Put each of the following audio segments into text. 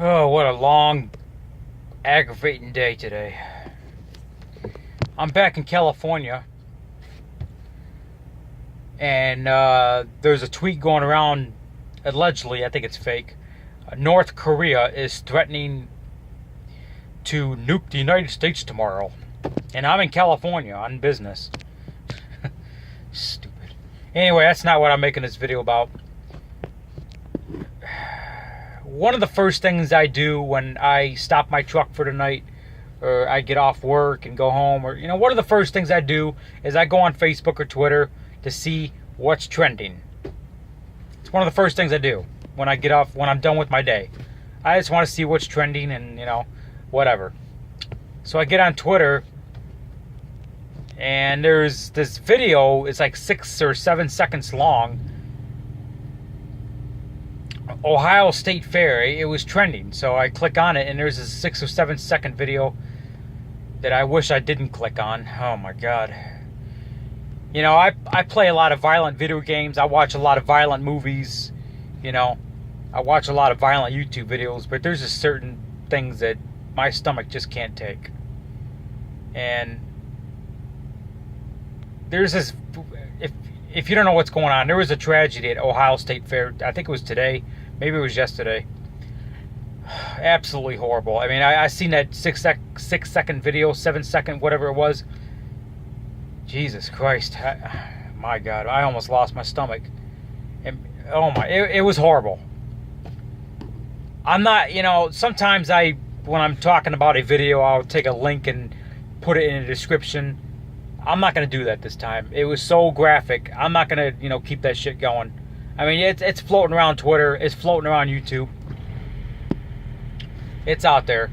Oh, what a long, aggravating day today. I'm back in California, and there's a tweet going around, allegedly, I think it's fake. North Korea is threatening to nuke the United States tomorrow. And I'm in California on business. Stupid. Anyway, that's not what I'm making this video about. One of the first things I do when I stop my truck for the night, or I get off work and go home, or one of the first things I do is I go on Facebook or Twitter to see what's trending. It's one of the first things I do when I get off, when I'm done with my day. I just want to see what's trending and whatever. So I get on Twitter, and there's this video. It's like 6 or 7 seconds long. Ohio State Fair. It was trending, so I click on it, and there's a 6 or 7 second video that I wish I didn't click on. Oh my god. I play a lot of violent video games. I watch a lot of violent movies. I watch a lot of violent YouTube videos, but there's just certain things that my stomach just can't take. And there's this, if you don't know what's going on, there was a tragedy at Ohio State Fair. I think it was today. Maybe it was yesterday. Absolutely horrible. I mean, I seen that 6 second video, 7 second, whatever it was. Jesus Christ. My God, I almost lost my stomach. And, oh my, it was horrible. I'm not, sometimes when I'm talking about a video, I'll take a link and put it in the description. I'm not going to do that this time. It was so graphic. I'm not going to, keep that shit going. I mean, it's floating around Twitter. It's floating around YouTube. It's out there.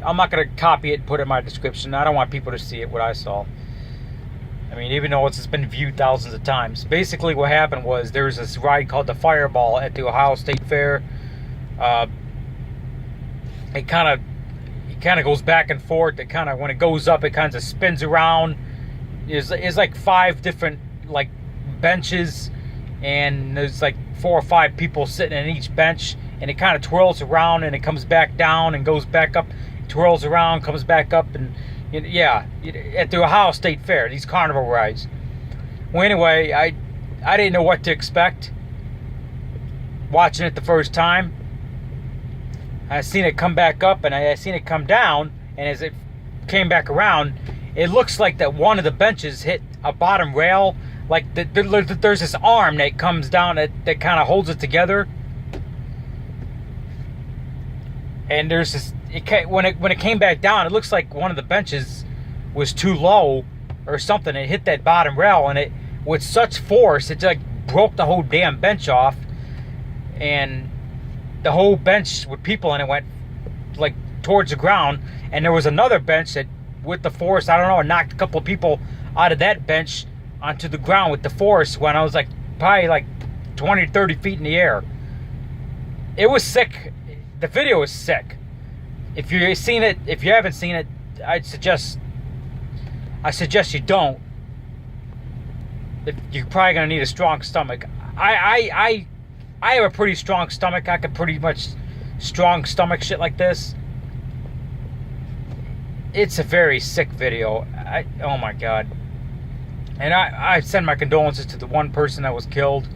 I'm not going to copy it and put it in my description. I don't want people to see it, what I saw. I mean, even though it's just been viewed thousands of times. Basically, what happened was there was this ride called the Fireball at the Ohio State Fair. It kind of goes back and forth. It kind of, when it goes up, it kind of spins around. It's like 5 different benches, and there's like 4 or 5 people sitting in each bench, and it kind of twirls around, and it comes back down and goes back up, twirls around, comes back up, and yeah, at the Ohio State Fair, these carnival rides. Well, anyway, I didn't know what to expect watching it the first time. I seen it come back up, and I seen it come down, and as it came back around, it looks like that one of the benches hit a bottom rail. Like there's this arm that comes down that kind of holds it together. And there's this, when it came back down, it looks like one of the benches was too low or something. It hit that bottom rail, and it, with such force, it broke the whole damn bench off, and the whole bench with people in it went towards the ground. And there was another bench that, with the force, I don't know, it knocked a couple of people out of that bench onto the ground with the force when I was probably 20 to 30 feet in the air. It was sick. The video is sick. If you've seen it, if you haven't seen it, I suggest you don't. You're probably gonna need a strong stomach. I have a pretty strong stomach. I can pretty much strong stomach shit like this. It's a very sick video. Oh my God. And I send my condolences to the one person that was killed,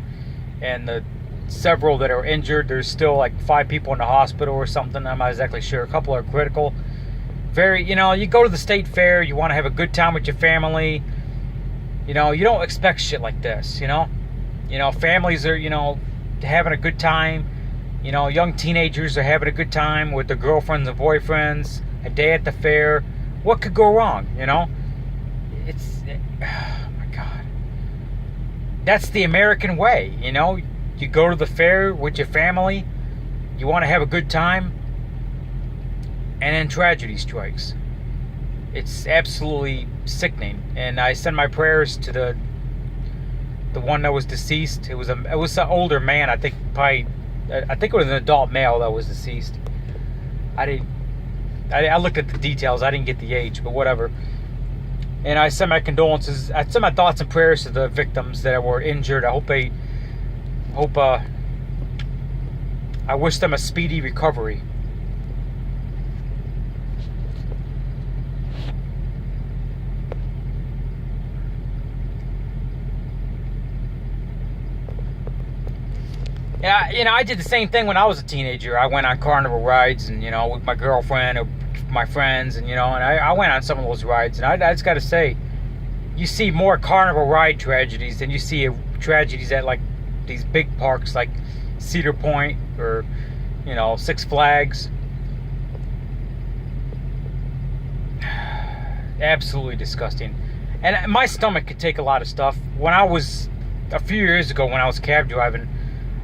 and the several that are injured. There's still 5 people in the hospital or something. I'm not exactly sure. A couple are critical. Very, you go to the state fair, you want to have a good time with your family. You don't expect shit like this, Families are, having a good time. Young teenagers are having a good time with their girlfriends and boyfriends. A day at the fair. What could go wrong, It's, oh my God. That's the American way, You go to the fair with your family. You want to have a good time. And then tragedy strikes. It's absolutely sickening. And I send my prayers to the one that was deceased. It was an older man. I think it was an adult male that was deceased. I looked at the details. I didn't get the age, but whatever. And I send my condolences. I send my thoughts and prayers to the victims that were injured. I I wish them a speedy recovery. Yeah, I did the same thing when I was a teenager. I went on carnival rides, and with my girlfriend or my friends, and I went on some of those rides, and I just got to say, you see more carnival ride tragedies than you see tragedies at like these big parks like Cedar Point or Six Flags. Absolutely disgusting. And my stomach could take a lot of stuff. When I was a few years ago, when I was cab driving,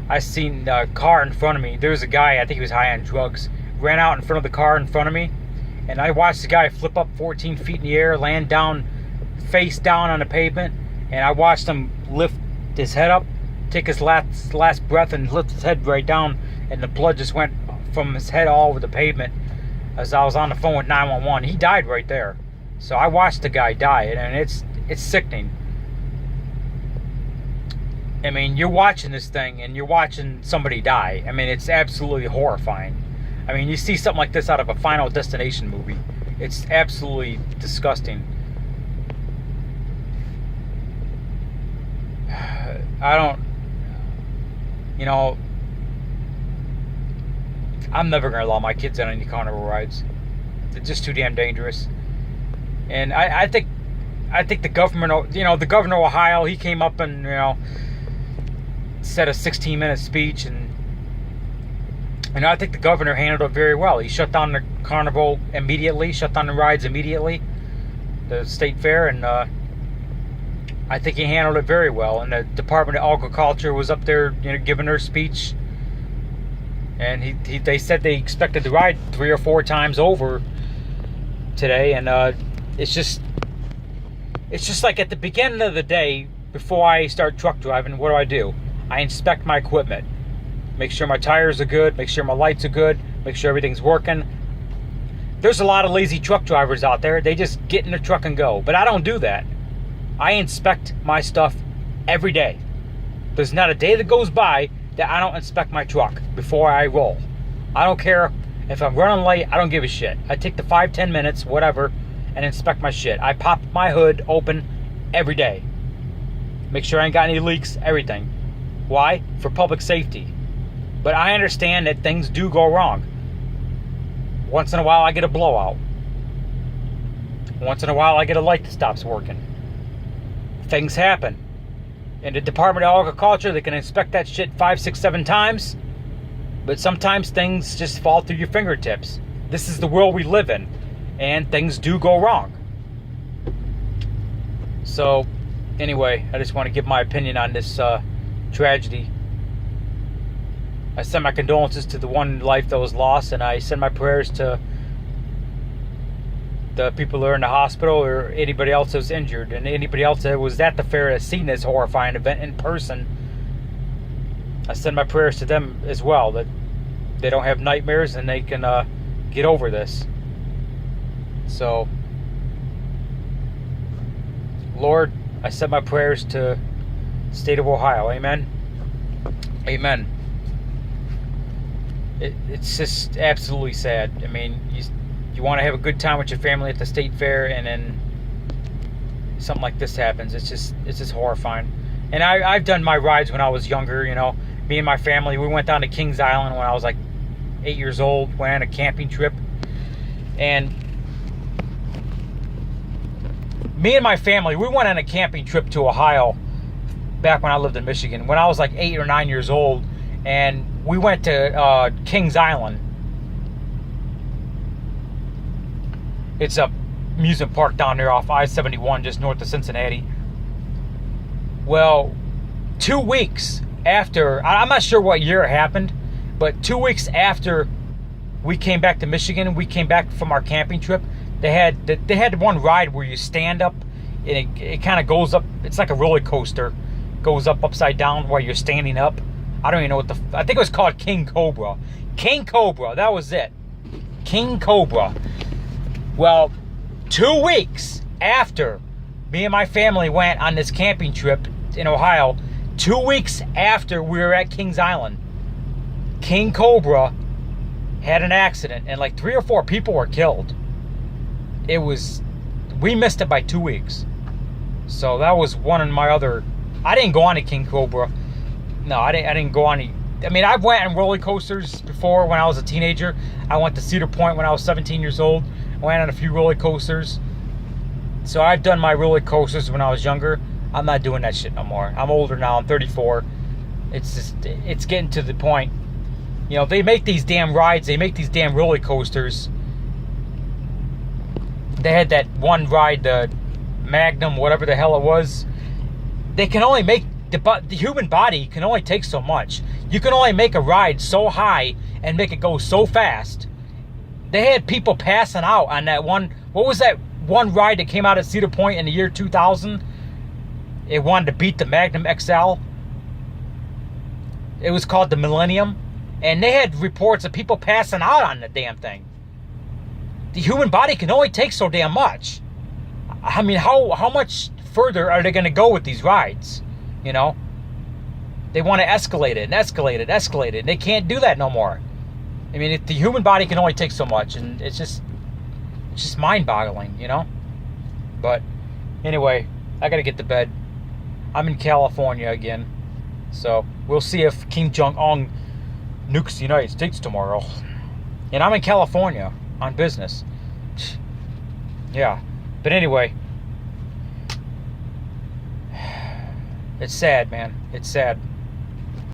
I seen a car in front of me. There was a guy, I think he was high on drugs, ran out in front of the car in front of me, and I watched the guy flip up 14 feet in the air, land down, face down on the pavement, and I watched him lift his head up, take his last breath, and lift his head right down, and the blood just went from his head all over the pavement as I was on the phone with 911. He died right there. So I watched the guy die, and it's sickening. I mean, you're watching this thing, and you're watching somebody die. I mean, it's absolutely horrifying. I mean, you see something like this out of a Final Destination movie. It's absolutely disgusting. I'm never going to allow my kids on any carnival rides. They're just too damn dangerous. And I think the government, the governor of Ohio, he came up and, said a 16-minute speech, and I think the governor handled it very well. He shut down the carnival immediately, shut down the rides immediately, the state fair, and I think he handled it very well. And the Department of Agriculture was up there, giving their speech, and they said they expected to ride 3 or 4 times over today, and it's just like at the beginning of the day, before I start truck driving, what do? I inspect my equipment, make sure my tires are good, make sure my lights are good, make sure everything's working. There's a lot of lazy truck drivers out there. They just get in the truck and go. But I don't do that. I inspect my stuff every day. There's not a day that goes by that I don't inspect my truck before I roll. I don't care if I'm running late. I don't give a shit. I take the 5-10 minutes, whatever, and inspect my shit. I pop my hood open every day. Make sure I ain't got any leaks, everything. Why? For public safety. But I understand that things do go wrong. Once in a while I get a blowout. Once in a while I get a light that stops working. Things happen. In the Department of Agriculture, they can inspect that shit 5, 6, 7 times. But sometimes things just fall through your fingertips. This is the world we live in. And things do go wrong. So, anyway, I just want to give my opinion on this tragedy. I send my condolences to the one life that was lost, and I send my prayers to the people who are in the hospital or anybody else that was injured, and anybody else that was at the fair that seen this horrifying event in person. I send my prayers to them as well, that they don't have nightmares and they can get over this. So, Lord, I send my prayers to the state of Ohio. Amen. Amen. It's just absolutely sad. I mean, you want to have a good time with your family at the state fair, and then something like this happens. It's just horrifying. And I've done my rides when I was younger. Me and my family, we went down to Kings Island when I was like 8 years old. Went on a camping trip, and me and my family, we went on a camping trip to Ohio back when I lived in Michigan, when I was like 8 or 9 years old, and we went to Kings Island. It's a amusement park down there off I-71, just north of Cincinnati. Well, 2 weeks after, I'm not sure what year it happened, but 2 weeks after we came back to Michigan, we came back from our camping trip, they had one ride where you stand up, and it kind of goes up. It's like a roller coaster, goes up upside down while you're standing up. I don't even know I think it was called King Cobra. King Cobra, that was it. King Cobra. Well, 2 weeks after me and my family went on this camping trip in Ohio, 2 weeks after we were at Kings Island, King Cobra had an accident and like 3 or 4 people were killed. We missed it by 2 weeks. So that was one of my other. I didn't go on a King Cobra. No, I didn't go on any. I mean, I've went on roller coasters before when I was a teenager. I went to Cedar Point when I was 17 years old. I went on a few roller coasters. So I've done my roller coasters when I was younger. I'm not doing that shit no more. I'm older now. I'm 34. It's getting to the point. You know, they make these damn rides. They make these damn roller coasters. They had that one ride, the Magnum, whatever the hell it was. They can only make the human body can only take so much. You can only make a ride so high and make it go so fast. They had people passing out on that one. What was that one ride that came out at Cedar Point in the year 2000? It wanted to beat the Magnum XL. It was called the Millennium. And they had reports of people passing out on the damn thing. The human body can only take so damn much. I mean, how much further are they going to go with these rides? You know? They want to escalate it and escalate it, escalate it. And they can't do that no more. I mean, the human body can only take so much. And it's just mind-boggling, you know? But anyway, I got to get to bed. I'm in California again. So we'll see if Kim Jong-un nukes the United States tomorrow. And I'm in California on business. Yeah. But anyway, it's sad, man. It's sad.